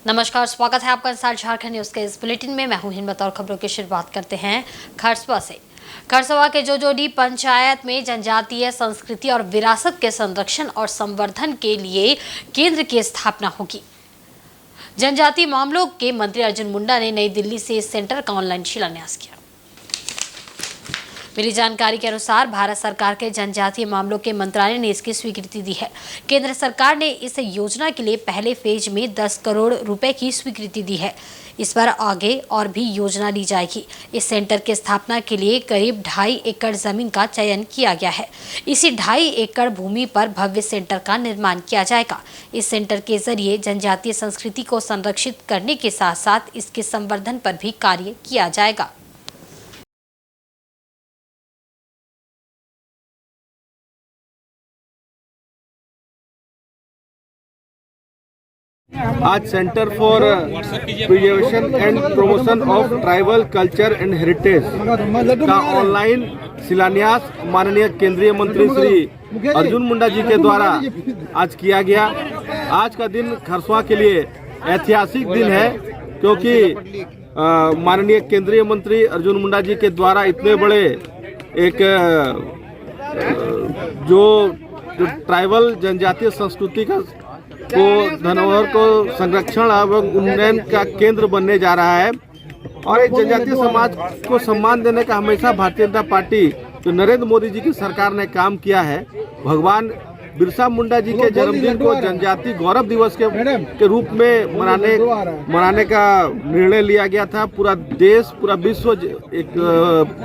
नमस्कार, स्वागत है आपका इंसाइड झारखंड न्यूज के इस बुलेटिन में। मैं हूं हिम्मत और खबरों की शुरुआत करते हैं खरसवा से। खरसवा के जोजोडी पंचायत में जनजातीय संस्कृति और विरासत के संरक्षण और संवर्धन के लिए केंद्र की स्थापना होगी। जनजातीय मामलों के मंत्री अर्जुन मुंडा ने नई दिल्ली से इस सेंटर का ऑनलाइन शिलान्यास किया। मिली जानकारी के अनुसार भारत सरकार के जनजातीय मामलों के मंत्रालय ने इसकी स्वीकृति दी है। केंद्र सरकार ने इस योजना के लिए पहले फेज में 10 करोड़ रुपए की स्वीकृति दी है। इस पर आगे और भी योजना ली जाएगी। इस सेंटर की स्थापना के लिए करीब 2.5 एकड़ जमीन का चयन किया गया है। इसी 2.5 एकड़ भूमि पर भव्य सेंटर का निर्माण किया जाएगा। इस सेंटर के जरिए जनजातीय संस्कृति को संरक्षित करने के साथ साथ इसके संवर्धन पर भी कार्य किया जाएगा। आज centre for preservation and promotion of tribal culture and heritage का ऑनलाइन शिलान्यास माननीय केंद्रीय मंत्री श्री अर्जुन मुंडा जी के द्वारा आज किया गया। आज का दिन खरसवा के लिए ऐतिहासिक दिन है, क्योंकि माननीय केंद्रीय मंत्री अर्जुन मुंडा जी के द्वारा इतने बड़े एक जो ट्राइबल जनजातीय संस्कृति का को धरोहर को संरक्षण एवं उन्नयन का केंद्र बनने जा रहा है। और एक जनजातीय समाज को सम्मान देने का हमेशा भारतीय जनता पार्टी जो नरेंद्र मोदी जी की सरकार ने काम किया है। भगवान बिरसा मुंडा जी के जन्मदिन को जनजातीय गौरव दिवस के रूप में मनाने का निर्णय लिया गया था। पूरा देश, पूरा विश्व एक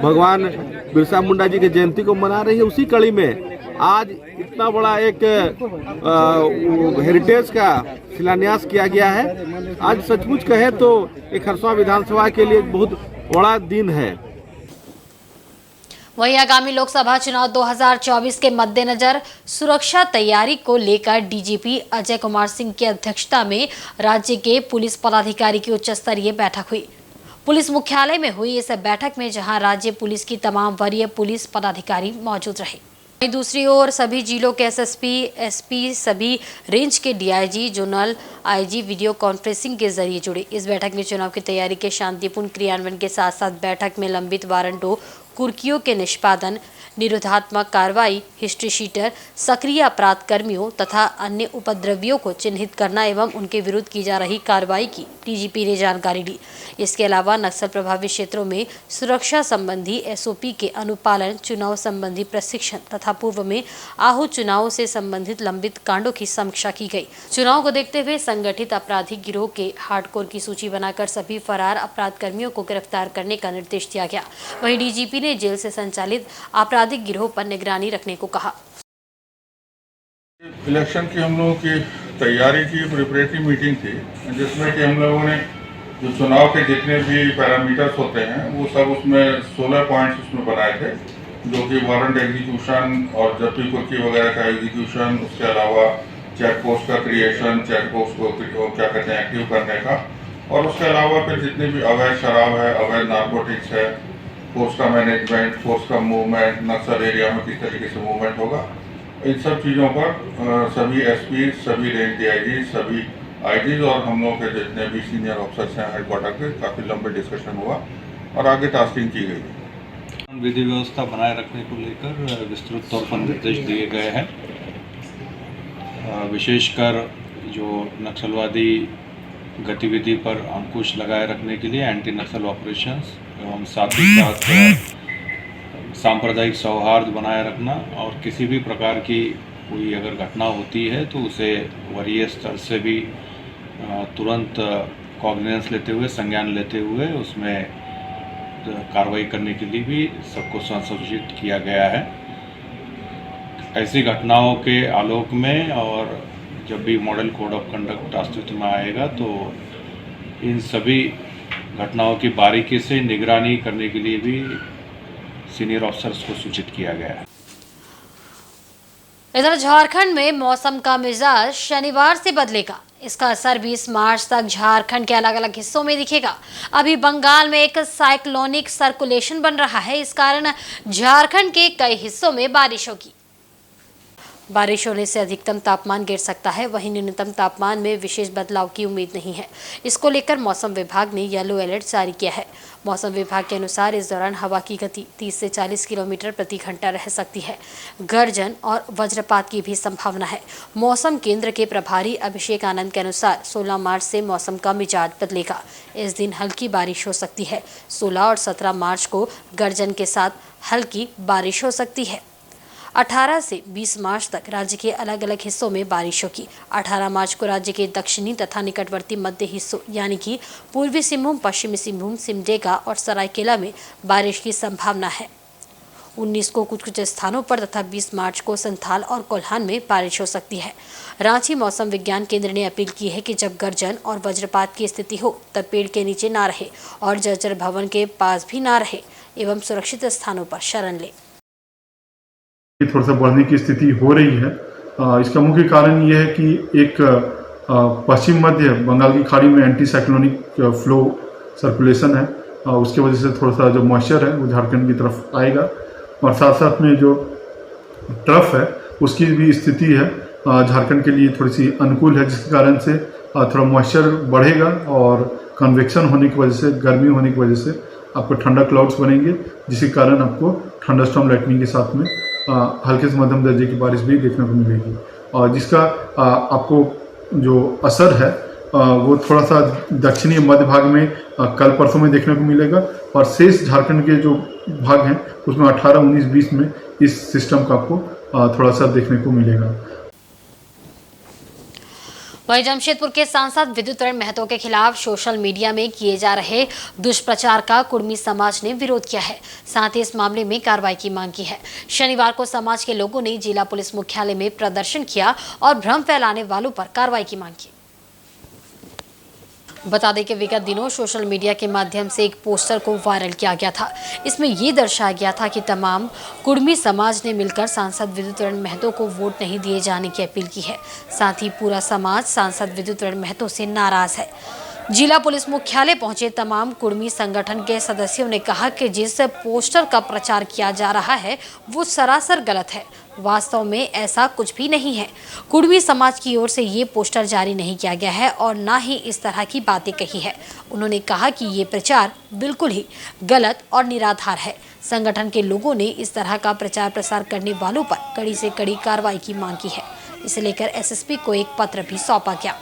भगवान बिरसा मुंडा जी की जयंती को मना रही है। उसी कड़ी में आज इतना बड़ा एक हेरिटेज का शिलान्यास किया गया है। आज सचमुच कहे तो एक खरसवा विधानसभा के लिए बहुत बड़ा दिन है। वहीं आगामी लोकसभा चुनाव 2024 के मद्देनजर सुरक्षा तैयारी को लेकर डीजीपी अजय कुमार सिंह की अध्यक्षता में राज्य के पुलिस पदाधिकारी की उच्च स्तरीय बैठक हुई। पुलिस मुख्यालय में हुई इस बैठक में जहां राज्य पुलिस की तमाम वरीय पुलिस पदाधिकारी मौजूद रहे। वहीं दूसरी ओर सभी जिलों के एसएसपी, एसपी, सभी रेंज के DIG, zonal IG video conferencing के जरिए जुड़े। इस बैठक में चुनाव की तैयारी के शांतिपूर्ण क्रियान्वयन के साथ साथ बैठक में लंबित वारंटों, कुर्कियों के निष्पादन, निरोधात्मक कार्रवाई, हिस्ट्री शीटर, सक्रिय अपराध कर्मियों तथा अन्य उपद्रवियों को चिन्हित करना एवं उनके विरुद्ध की जा रही कार्रवाई की डीजीपी ने जानकारी दी। इसके अलावा नक्सल प्रभावित क्षेत्रों में सुरक्षा संबंधी एसओपी के अनुपालन, चुनाव संबंधी प्रशिक्षण तथा पूर्व में आहूत चुनावों से संबंधित लंबित कांडों की समीक्षा की गई। चुनाव को देखते हुए संगठित आपराधिक गिरोह के हार्डकोर की सूची बनाकर सभी फरार अपराध कर्मियों को गिरफ्तार करने का निर्देश दिया गया। वहीं डीजीपी ने जेल से संचालित आपराधिक गिरोह पर निगरानी रखने को कहा। इलेक्शन की हम लोगों की तैयारी की प्रिपरेटरी मीटिंग थी, जिसमें कि हम लोगों ने जो चुनाव के जितने भी पैरामीटर्स होते हैं वो सब उसमें 16 पॉइंट्स उसमें बनाए थे, जो कि वारंट एग्जीक्यूशन और जब भी कुर्की वगैरह का एग्जीक्यूशन, उसके अलावा चेक पोस्ट का क्रिएशन, चेक पोस्ट को क्या कहते हैं एक्टिव करने का, और उसके अलावा फिर जितनी भी अवैध शराब है, अवैध नार्कोटिक्स है, फोर्स का मैनेजमेंट, फोर्स का मूवमेंट, नक्सल एरिया में किस तरीके से मूवमेंट होगा, इन सब चीज़ों पर सभी एसपी, सभी रेंज डीआईजी, सभी आईजी और हम लोग के जितने भी सीनियर ऑफिसर्स हैं हेडक्वार्टर के, काफ़ी लंबे डिस्कशन हुआ और आगे टास्किंग की गई। विधि व्यवस्था बनाए रखने को लेकर विस्तृत तौर पर निर्देश दिए गए हैं। विशेषकर जो नक्सलवादी गतिविधि पर अंकुश लगाए रखने के लिए एंटी नक्सल ऑपरेशंस एवं साथ ही साथ सांप्रदायिक सौहार्द बनाए रखना, और किसी भी प्रकार की कोई अगर घटना होती है तो उसे वरीय स्तर से भी तुरंत कॉग्निजेंस लेते हुए, संज्ञान लेते हुए उसमें कार्रवाई करने के लिए भी सबको संसूचित किया गया है। ऐसी घटनाओं के आलोक में और जब भी मॉडल कोड ऑफ कंडक्ट अस्तित्व में आएगा तो इन सभी घटनाओं की बारीकी से निगरानी करने के लिए भी सीनियर ऑफिसर्स को सूचित किया गया है। इधर झारखंड में मौसम का मिजाज शनिवार से बदलेगा। इसका असर 20 मार्च तक झारखंड के अलग अलग हिस्सों में दिखेगा। अभी बंगाल में एक साइक्लोनिक सर्कुलेशन बन रहा है। इस कारण झारखंड के कई हिस्सों में बारिश होगी। बारिश होने से अधिकतम तापमान गिर सकता है, वहीं न्यूनतम तापमान में विशेष बदलाव की उम्मीद नहीं है। इसको लेकर मौसम विभाग ने येलो अलर्ट जारी किया है। मौसम विभाग के अनुसार इस दौरान हवा की गति 30 से 40 किलोमीटर प्रति घंटा रह सकती है। गर्जन और वज्रपात की भी संभावना है। मौसम केंद्र के प्रभारी अभिषेक आनंद के अनुसार 16 मार्च से मौसम का मिजाज बदलेगा। इस दिन हल्की बारिश हो सकती है। 16 और 17 मार्च को गर्जन के साथ हल्की बारिश हो सकती है। 18 से 20 मार्च तक राज्य के अलग अलग हिस्सों में बारिश होगी। 18 मार्च को राज्य के दक्षिणी तथा निकटवर्ती मध्य हिस्सों यानी कि पूर्वी सिंहभूम, पश्चिमी सिंहभूम, सिमडेगा और सरायकेला में बारिश की संभावना है। 19 को कुछ स्थानों पर तथा 20 मार्च को संथाल और कोल्हान में बारिश हो सकती है। रांची मौसम विज्ञान केंद्र ने अपील की है कि जब गर्जन और वज्रपात की स्थिति हो तब पेड़ के नीचे ना रहे और जर्जर भवन के पास भी ना रहे एवं सुरक्षित स्थानों पर शरण ले। थोड़ा सा बढ़ने की स्थिति हो रही है। इसका मुख्य कारण ये है कि एक पश्चिम मध्य बंगाल की खाड़ी में एंटी साइक्लोनिक फ्लो सर्कुलेशन है। उसकी वजह से थोड़ा सा जो मॉइस्चर है वो झारखंड की तरफ आएगा और साथ साथ में जो ट्रफ है उसकी भी स्थिति है झारखंड के लिए थोड़ी सी अनुकूल है, जिसके कारण से थोड़ा मॉइस्चर बढ़ेगा और कन्वेक्शन होने की वजह से, गर्मी होने की वजह से आपको ठंडा क्लाउड्स बनेंगे, जिसके कारण आपको थंडरस्टॉर्म लाइटनिंग के साथ में हल्के से मध्यम दर्जे की बारिश भी देखने को मिलेगी। और जिसका आपको जो असर है वो थोड़ा सा दक्षिणी मध्य भाग में कल परसों में देखने को मिलेगा और शेष झारखंड के जो भाग हैं उसमें 18, 19, 20 में इस सिस्टम का आपको थोड़ा सा देखने को मिलेगा। वहीं जमशेदपुर के सांसद विद्युतरण महतो के खिलाफ सोशल मीडिया में किए जा रहे दुष्प्रचार का कुर्मी समाज ने विरोध किया है। साथ ही इस मामले में कार्रवाई की मांग की है। शनिवार को समाज के लोगों ने जिला पुलिस मुख्यालय में प्रदर्शन किया और भ्रम फैलाने वालों पर कार्रवाई की मांग की। बता दें कि विगत दिनों सोशल मीडिया के माध्यम से एक पोस्टर को वायरल किया गया था। इसमें ये दर्शाया गया था कि तमाम कुर्मी समाज ने मिलकर सांसद विद्युतरण महतो को वोट नहीं दिए जाने की अपील की है। साथ ही पूरा समाज सांसद विद्युतरण महतो से नाराज है। जिला पुलिस मुख्यालय पहुंचे तमाम कुर्मी संगठन के सदस्यों ने कहा कि जिस पोस्टर का प्रचार किया जा रहा है वो सरासर गलत है। वास्तव में ऐसा कुछ भी नहीं है। कुर्मी समाज की ओर से ये पोस्टर जारी नहीं किया गया है और ना ही इस तरह की बातें कही है। उन्होंने कहा कि ये प्रचार बिल्कुल ही गलत और निराधार है। संगठन के लोगों ने इस तरह का प्रचार प्रसार करने वालों पर कड़ी से कड़ी कार्रवाई की मांग की है। इसे लेकर एसएसपी को एक पत्र भी सौंपा गया।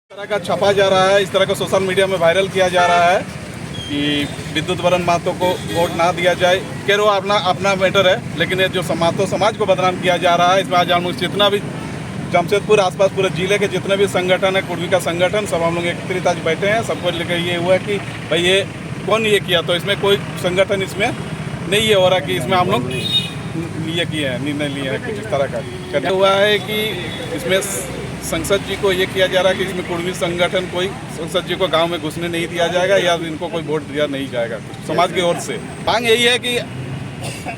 इस तरह का छापा जा रहा है, इस तरह का सोशल मीडिया में वायरल किया जा रहा है कि विद्युतरण महतो को वोट ना दिया जाए। कह रहे हो अपना मैटर है, लेकिन ये जो महतो समाज को बदनाम किया जा रहा है, इसमें आज हम लोग जितना भी जमशेदपुर आसपास पूरे जिले के जितने भी संगठन है, कुर्मी का संगठन, सब हम लोग एकत्रित आज बैठे हैं। सबको लेकर ये हुआ कि भाई ये कौन ये किया, तो इसमें कोई संगठन इसमें नहीं ये हो रहा कि इसमें हम लोग ये किए हैं, निर्णय लिए हैं कुछ इस तरह का करना हुआ है कि इसमें संसद जी को ये किया जा रहा है कि इसमें कुर्मी संगठन कोई संसद जी को गांव में घुसने नहीं दिया जाएगा या इनको कोई वोट दिया नहीं जाएगा। समाज की ओर से मांग यही है कि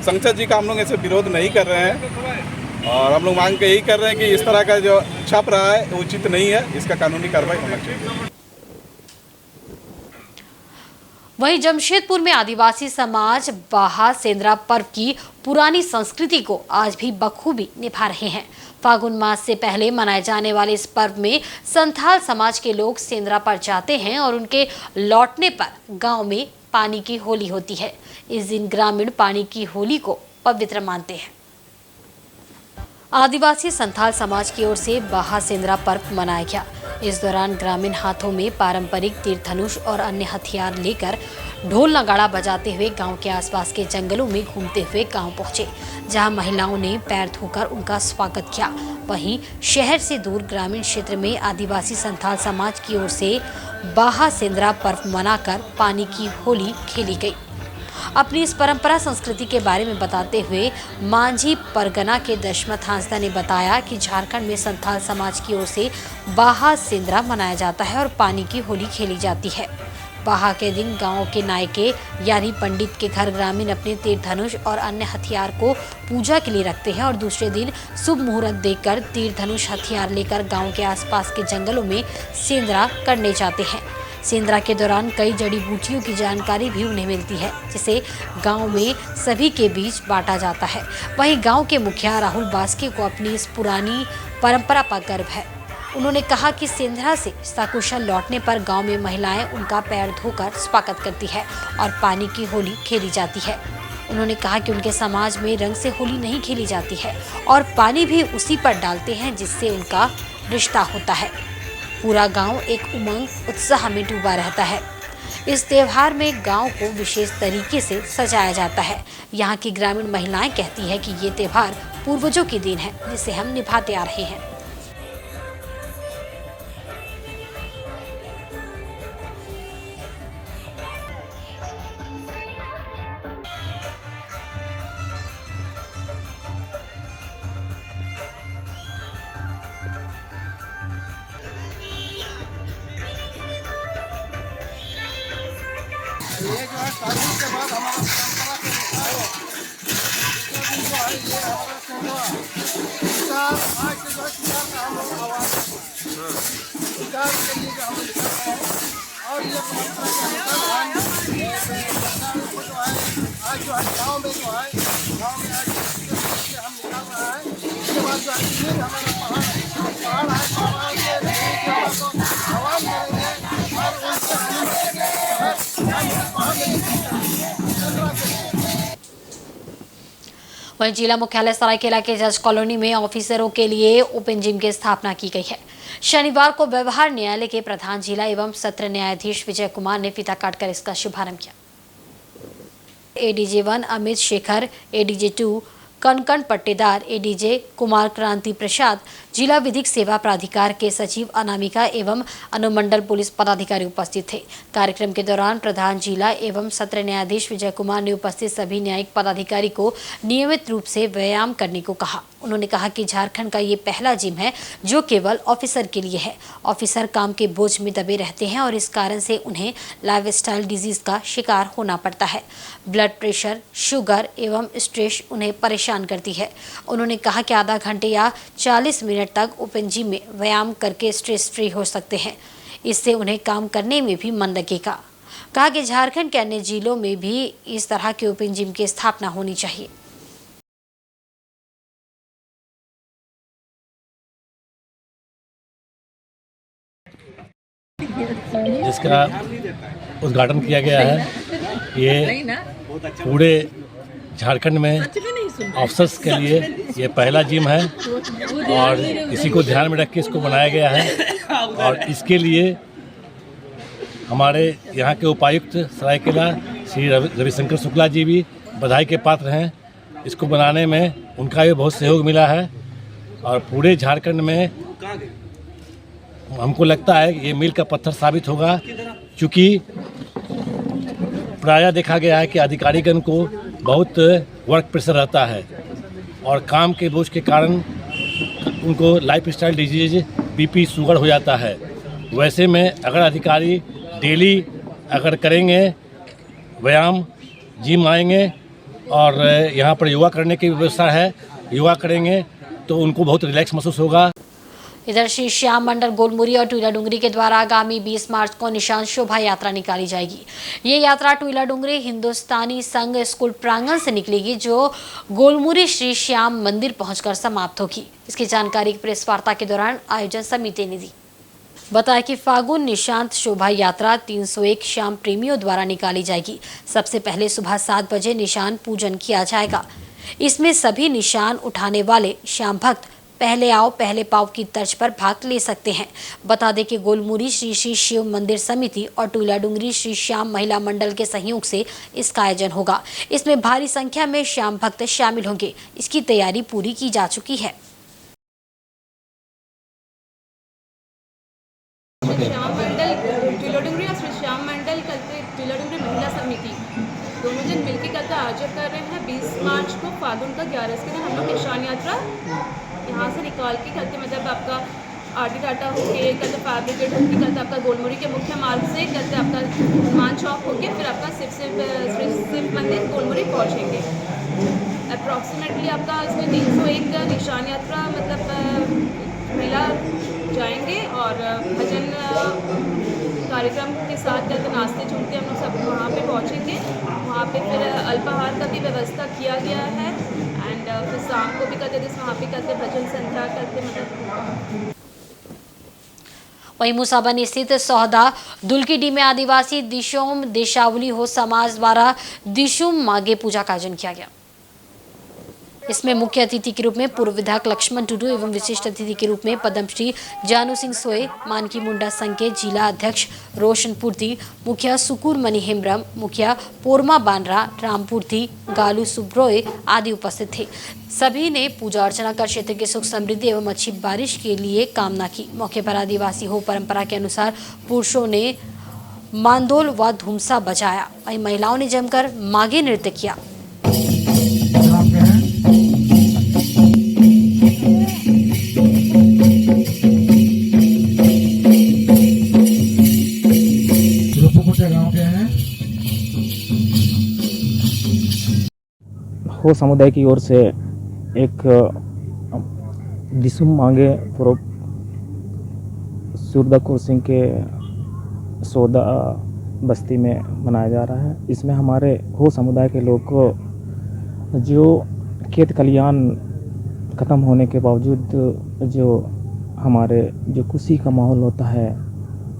संसद जी का हम लोग ऐसे विरोध नहीं कर रहे हैं और हम लोग मांग के यही कर रहे हैं कि इस तरह का जो छप रहा है उचित नहीं है, इसका कानूनी कार्रवाई होना चाहिए। वहीं जमशेदपुर में आदिवासी समाज बाहा सेंद्रा पर्व की पुरानी संस्कृति को आज भी बखूबी निभा रहे हैं। फागुन मास से पहले मनाए जाने वाले इस पर्व में संथाल समाज के लोग सेंद्रा पर जाते हैं और उनके लौटने पर गांव में पानी की होली होती है। इस दिन ग्रामीण पानी की होली को पवित्र मानते हैं। आदिवासी संथाल समाज की ओर से बाहा सेंद्रा पर्व मनाया गया। इस दौरान ग्रामीण हाथों में पारंपरिक तीर धनुष और अन्य हथियार लेकर ढोल नगाड़ा बजाते हुए गांव के आसपास के जंगलों में घूमते हुए गांव पहुंचे, जहां महिलाओं ने पैर धोकर उनका स्वागत किया। वहीं शहर से दूर ग्रामीण क्षेत्र में आदिवासी संथाल समाज की ओर से बाहा सेंद्रा पर्व मनाकर पानी की होली खेली गई। अपनी इस परंपरा संस्कृति के बारे में बताते हुए मांझी परगना के दशमत हांसदा ने बताया कि झारखंड में संथाल समाज की ओर से बाहा सेंद्रा मनाया जाता है और पानी की होली खेली जाती है। बाहा के दिन गांव के नायके यानी पंडित के घर ग्रामीण अपने तीर धनुष और अन्य हथियार को पूजा के लिए रखते हैं और दूसरे दिन शुभ मुहूर्त देखकर तीर धनुष हथियार लेकर गांव के आसपास के जंगलों में सेंद्रा करने जाते हैं। सेंद्रा के दौरान कई जड़ी बूटियों की जानकारी भी उन्हें मिलती है, जिसे गांव में सभी के बीच बांटा जाता है। वहीं गांव के मुखिया राहुल बास्के को अपनी इस पुरानी परंपरा पर गर्व है। उन्होंने कहा कि सेंद्रा से सकुशल लौटने पर गांव में महिलाएं उनका पैर धोकर स्वागत करती है और पानी की होली खेली जाती है। उन्होंने कहा कि उनके समाज में रंग से होली नहीं खेली जाती है और पानी भी उसी पर डालते हैं जिससे उनका रिश्ता होता है। पूरा गांव एक उमंग उत्साह में डूबा रहता है। इस त्योहार में गांव को विशेष तरीके से सजाया जाता है। यहाँ की ग्रामीण महिलाएं कहती हैं कि ये त्योहार पूर्वजों की देन है, जिसे हम निभाते आ रहे हैं। ये जो है शादी के बाद हमारा परंपरा के अनुसार दूसरा दिन जो है ये हमारा सेंधवा शिकार आज से जो है शिकार का हम लोग आवाज शिकार के लिए जो हम लोग निकल रहे हैं और ये परंपरा के अनुसार को जो है आज जो है गाँव में जो है गाँव में आज हम निकल रहे हैं। इसके बाद जो है ये हमारा पहाड़ है, पहाड़ के आवाज करेंगे और वहीं जिला मुख्यालय सरायकेला के जज कॉलोनी में ऑफिसरों के लिए ओपन जिम की स्थापना की गई है। शनिवार को व्यवहार न्यायालय के प्रधान जिला एवं सत्र न्यायाधीश विजय कुमार ने फीता काटकर इसका शुभारंभ किया। एडीजे 1 अमित शेखर, एडीजे 2 कनकन पट्टेदार, एडीजे कुमार क्रांति प्रसाद, जिला विधिक सेवा प्राधिकार के सचिव अनामिका एवं अनुमंडल पुलिस पदाधिकारी उपस्थित थे। कार्यक्रम के दौरान प्रधान जिला एवं सत्र न्यायाधीश विजय कुमार ने उपस्थित सभी न्यायिक पदाधिकारी को नियमित रूप से व्यायाम करने को कहा। उन्होंने कहा कि झारखंड का ये पहला जिम है जो केवल ऑफिसर के लिए है। ऑफिसर काम के बोझ में दबे रहते हैं और इस कारण से उन्हें लाइफस्टाइल डिजीज का शिकार होना पड़ता है। ब्लड प्रेशर, शुगर एवं स्ट्रेस उन्हें परेशान करती है। उन्होंने कहा कि आधा घंटे या 40 मिनट तक ओपन जिम में व्यायाम करके स्ट्रेस फ्री हो सकते हैं। इससे उन्हें काम करने में भी मन लगेगा। कहा कि झारखंड के अन्य जिलों में भी इस तरह के ओपन जिम की स्थापना होनी चाहिए। जिसका उद्घाटन किया गया है। ये पूरे झारखंड में ऑफिसर्स के लिए ये पहला जिम है और इसी को ध्यान में रख के इसको बनाया गया है। और इसके लिए हमारे यहाँ के उपायुक्त सरायकेला श्री रविशंकर शुक्ला जी भी बधाई के पात्र हैं। इसको बनाने में उनका भी बहुत सहयोग मिला है और पूरे झारखंड में हमको लगता है ये मील का पत्थर साबित होगा, क्योंकि प्रायः देखा गया है कि अधिकारीगण को बहुत वर्क प्रेशर रहता है और काम के बोझ के कारण उनको लाइफस्टाइल डिजीज, बीपी, शुगर हो जाता है। वैसे में अगर अधिकारी डेली अगर करेंगे व्यायाम, जिम आएंगे और यहाँ पर योगा करने की व्यवस्था है, योगा करेंगे तो उनको बहुत रिलैक्स महसूस होगा। इधर श्री श्याम मंडल गोलमुरी और टुईला डुंगरी के द्वारा आगामी 20 मार्च को निशान शोभा यात्रा निकाली जाएगी। ये यात्रा टुईला डुंगरी हिंदुस्तानी संघ स्कूल प्रांगण से निकलेगी, जो गोलमुरी श्री श्याम मंदिर पहुंचकर समाप्त होगी। इसकी जानकारी प्रेस वार्ता के दौरान आयोजन समिति ने दी। बताया कि फागुन निशांत शोभा यात्रा 301 श्याम प्रेमियों द्वारा निकाली जाएगी। सबसे पहले सुबह 7 बजे निशान पूजन किया जाएगा। इसमें सभी निशान उठाने वाले श्याम भक्त पहले आओ पहले पाओ की तर्ज पर भाग ले सकते हैं। बता दें कि गोलमुरी श्री श्री शिव मंदिर समिति और टुईला डुंगरी श्री श्याम महिला मंडल के सहयोग से इसका आयोजन होगा। इसमें भारी संख्या में श्याम भक्त शामिल होंगे। इसकी तैयारी पूरी की जा चुकी है। श्याम मंडल टुईला डुंगरी और श्री श्याम मंडल टुईला डुंगरी महिला समिति दोनों जन मिलकर कल का आयोजन कर रहे हैं। 20 मार्च को फागुन का 11 के दिन हम लोग निशान यात्रा यहाँ से निकाल के कल के मतलब आपका आरटी टाटा होके, कल से फायर ब्रिगेड होगी, कल से आपका गोलमुरी के मुख्य मार्ग से, कल से आपका हनुमान चौक होके फिर आपका शिव मंदिर गोलमुरी पहुँचेंगे। अप्रॉक्सीमेटली आपका इसमें 301 निशान यात्रा मतलब महिला जाएंगे और भजन कार्यक्रम के साथ करके नाश्ते झूमते हम लोग सब वहाँ पे पहुँचेंगे। वहाँ पे फिर अल्पाहार का भी व्यवस्था किया गया है एंड फिर शाम को भी करते जिस वहाँ पे करके भजन संध्या करके मतलब। वहीं मुसाबन स्थित सौदा दुलकीडी में आदिवासी दिशोम देशावली हो समाज द्वारा दिशुम मागे पूजा का आयोजन किया गया। इसमें मुख्य अतिथि के रूप में पूर्व विधायक लक्ष्मण टुडू एवं विशिष्ट अतिथि के रूप में पद्मश्री जानू सिंह सोए, मानकी मुंडा संघ के जिला अध्यक्ष रोशन पूर्ति, मुखिया सुकुर मणि हेम्ब्रम, मुखिया पोरमा बानरा, रामपूर्ति, गालू सुब्रोय आदि उपस्थित थे। सभी ने पूजा अर्चना कर क्षेत्र के सुख समृद्धि एवं अच्छी बारिश के लिए कामना की। मौके पर आदिवासी हो परंपरा के अनुसार पुरुषों ने मांदोल व धुमसा बजाया, वहीं महिलाओं ने जमकर मागे नृत्य किया। हो समुदाय की ओर से एक दिसुम मांगे पूर्व सूरदाकुर सिंह के सौदा बस्ती में मनाया जा रहा है। इसमें हमारे हो समुदाय के लोग को जो खेत खलियान ख़त्म होने के बावजूद जो हमारे जो खुशी का माहौल होता है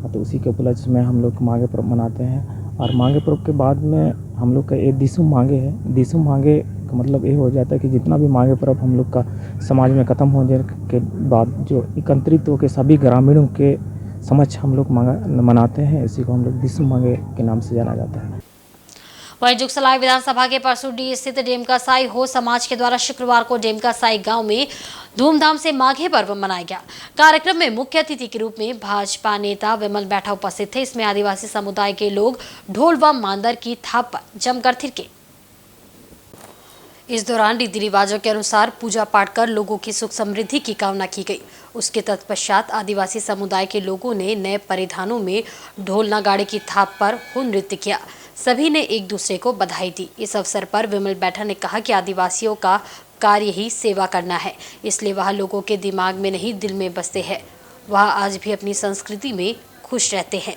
तो उसी के उपलक्ष्य में हम लोग मांगे पर्व मनाते हैं। और मांगे पर्व के बाद में हम लोग का एक दिसुम मांगे है। दिसुम मांगे का मतलब ये हो जाता है कि जितना भी मांगे पर्व हम लोग का समाज में ख़त्म होने के बाद जो एकत्रित होकर सभी ग्रामीणों के समक्ष हम लोग मनाते हैं, इसी को हम लोग दिसुम मांगे के नाम से जाना जाता है। वहीं जुगसलाई विधानसभा के परसुडी स्थित डेमकासाई हो समाज के द्वारा शुक्रवार को डेमकासाई गांव में धूमधाम से माघे पर्व मनाया गया। कार्यक्रम में मुख्य अतिथि के रूप में भाजपा नेता विमल बैठा उपस्थित थे। इसमें आदिवासी समुदाय के लोग ढोल व मांदर की थाप पर जमकर थिरके। इस दौरान रीति रिवाजों के अनुसार पूजा पाठ कर लोगों की सुख समृद्धि की कामना की गई। उसके तत्पश्चात आदिवासी समुदाय के लोगों ने नए परिधानों में ढोल नगाड़े की थाप पर हो नृत्य किया। सभी ने एक दूसरे को बधाई दी। इस अवसर पर विमल बैठा ने कहा कि आदिवासियों का कार्य ही सेवा करना है, इसलिए वह लोगों के दिमाग में नहीं दिल में बसते हैं। वह आज भी अपनी संस्कृति में खुश रहते हैं।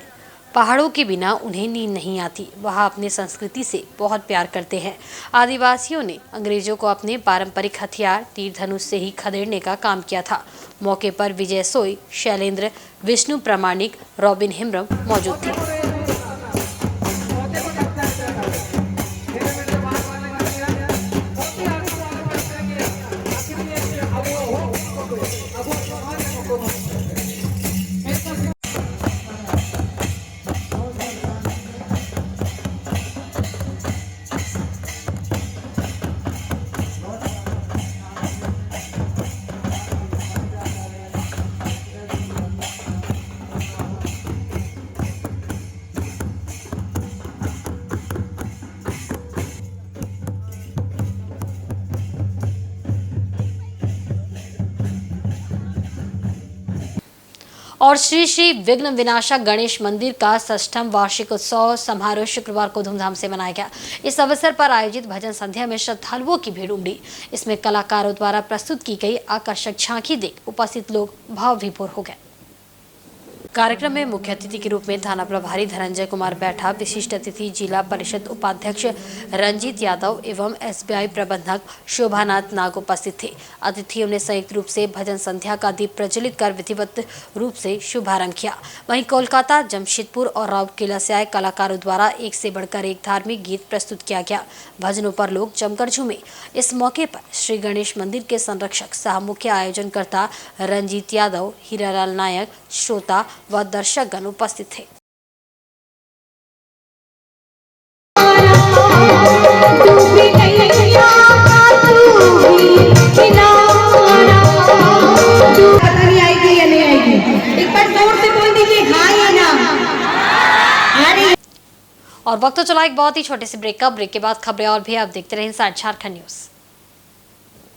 पहाड़ों के बिना उन्हें नींद नहीं आती। वह अपने संस्कृति से बहुत प्यार करते हैं। आदिवासियों ने अंग्रेजों को अपने पारंपरिक हथियार तीर धनुष से ही खदेड़ने का काम किया था। मौके पर विजय सोई, शैलेंद्र, विष्णु प्रामाणिक, रॉबिन हेम्ब्रम मौजूद थे। और श्री श्री विघ्न विनाशक गणेश मंदिर का 6वां वार्षिक उत्सव समारोह शुक्रवार को धूमधाम से मनाया गया। इस अवसर पर आयोजित भजन संध्या में श्रद्धालुओं की भीड़ उमड़ी। इसमें कलाकारों द्वारा प्रस्तुत की गई आकर्षक झांकी देख उपस्थित लोग भाव विभोर हो गए। कार्यक्रम में मुख्य अतिथि के रूप में थाना प्रभारी धनंजय कुमार बैठा, विशिष्ट अतिथि जिला परिषद उपाध्यक्ष रंजीत यादव एवं एसबीआई प्रबंधक शोभानाथ नाग उपस्थित थे। अतिथियों ने संयुक्त रूप से भजन संध्या का दीप प्रज्वलित कर विधिवत रूप से शुभारंभ किया। वहीं कोलकाता, जमशेदपुर और राउरकेला से आए कलाकारों द्वारा एक से बढ़कर एक धार्मिक गीत प्रस्तुत किया गया। भजनों पर लोग जमकर झूमे। इस मौके पर श्री गणेश मंदिर के संरक्षक सह मुख्य आयोजनकर्ता रंजीत यादव, हीरालाल नायक, श्रोता व दर्शकगण उपस्थित थे। और वक्त तो चला एक बहुत ही छोटे से ब्रेक का। ब्रेक के बाद खबरें और भी आप देखते रहें साथ झारखंड न्यूज।